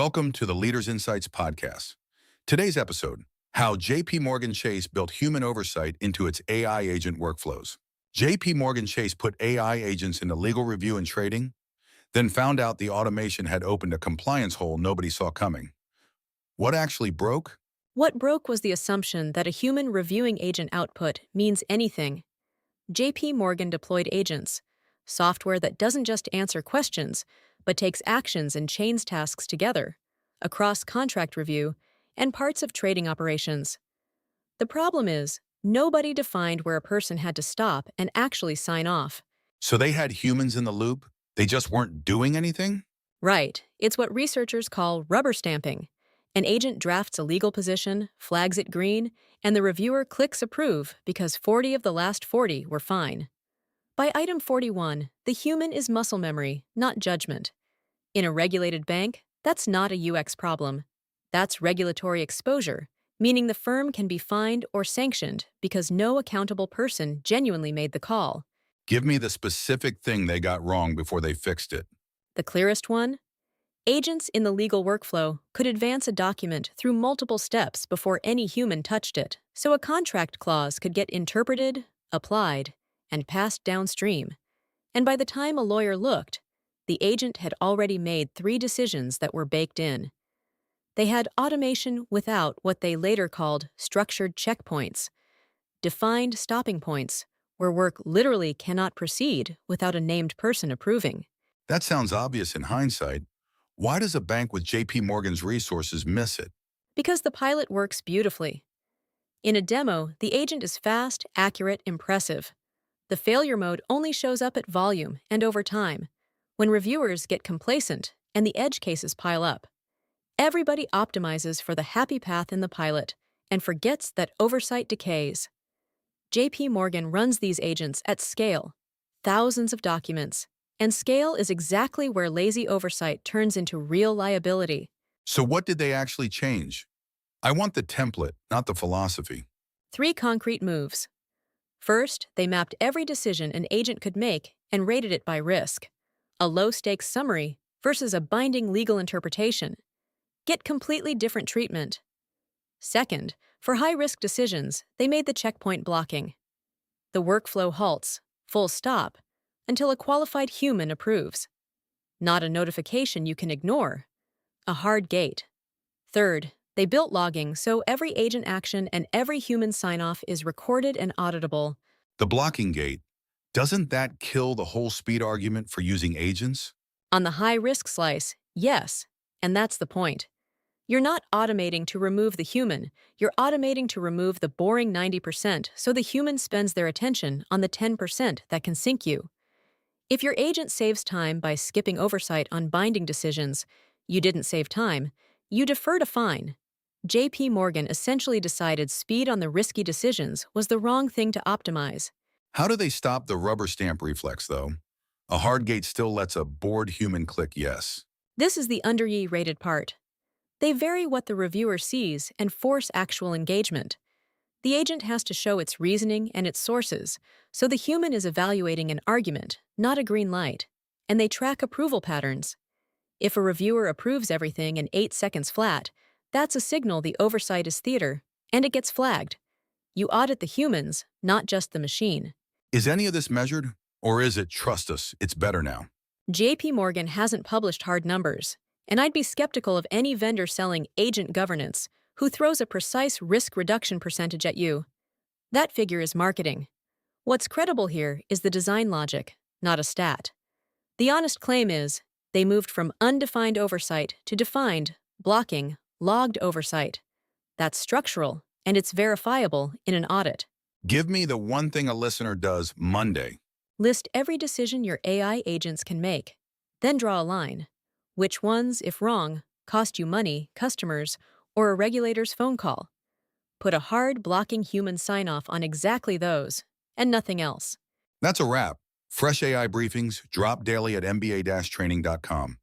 Welcome to the Leaders Insights podcast. Today's episode, how JPMorgan Chase built human oversight into its AI agent workflows. JPMorgan Chase put AI agents into legal review and trading, then found out the automation had opened a compliance hole nobody saw coming. What actually broke? What broke was the assumption that a human reviewing agent output means anything. JP Morgan deployed agents, software that doesn't just answer questions, but takes actions and chains tasks together, across contract review and parts of trading operations. The problem is, nobody defined where a person had to stop and actually sign off. So they had humans in the loop? They just weren't doing anything? Right, it's what researchers call rubber stamping. An agent drafts a legal position, flags it green, and the reviewer clicks approve because 40 of the last 40 were fine. By item 41, the human is muscle memory, not judgment. In a regulated bank, that's not a UX problem. That's regulatory exposure, meaning the firm can be fined or sanctioned because no accountable person genuinely made the call. Give me the specific thing they got wrong before they fixed it. The clearest one? Agents in the legal workflow could advance a document through multiple steps before any human touched it, so a contract clause could get interpreted, applied, and passed downstream. And by the time a lawyer looked, the agent had already made 3 decisions that were baked in. They had automation without what they later called structured checkpoints, defined stopping points, where work literally cannot proceed without a named person approving. That sounds obvious in hindsight. Why does a bank with JP Morgan's resources miss it? Because the pilot works beautifully. In a demo, the agent is fast, accurate, impressive. The failure mode only shows up at volume and over time, when reviewers get complacent and the edge cases pile up. Everybody optimizes for the happy path in the pilot and forgets that oversight decays. JP Morgan runs these agents at scale, thousands of documents, and scale is exactly where lazy oversight turns into real liability. So what did they actually change? I want the template, not the philosophy. 3 concrete moves. First, they mapped every decision an agent could make and rated it by risk. A low-stakes summary versus a binding legal interpretation. Get completely different treatment. Second, for high-risk decisions, they made the checkpoint blocking. The workflow halts, full stop, until a qualified human approves. Not a notification you can ignore. A hard gate. Third, they built logging so every agent action and every human sign-off is recorded and auditable. The blocking gate, doesn't that kill the whole speed argument for using agents? On the high-risk slice, yes, and that's the point. You're not automating to remove the human, you're automating to remove the boring 90% so the human spends their attention on the 10% that can sink you. If your agent saves time by skipping oversight on binding decisions, you didn't save time, you deferred a fine. JP Morgan essentially decided speed on the risky decisions was the wrong thing to optimize. How do they stop the rubber stamp reflex, though? A hard gate still lets a bored human click yes. This is the under-rated part. They vary what the reviewer sees and force actual engagement. The agent has to show its reasoning and its sources, so the human is evaluating an argument, not a green light, and they track approval patterns. If a reviewer approves everything in 8 seconds flat, that's a signal the oversight is theater, and it gets flagged. You audit the humans, not just the machine. Is any of this measured? Or is it, trust us, it's better now? JP Morgan hasn't published hard numbers, and I'd be skeptical of any vendor selling agent governance who throws a precise risk reduction percentage at you. That figure is marketing. What's credible here is the design logic, not a stat. The honest claim is, they moved from undefined oversight to defined, blocking, logged oversight. That's structural, and it's verifiable in an audit. Give me the one thing a listener does Monday. List every decision your AI agents can make. Then draw a line. Which ones, if wrong, cost you money, customers, or a regulator's phone call? Put a hard blocking human sign-off on exactly those, and nothing else. That's a wrap. Fresh AI briefings drop daily at mba-training.com.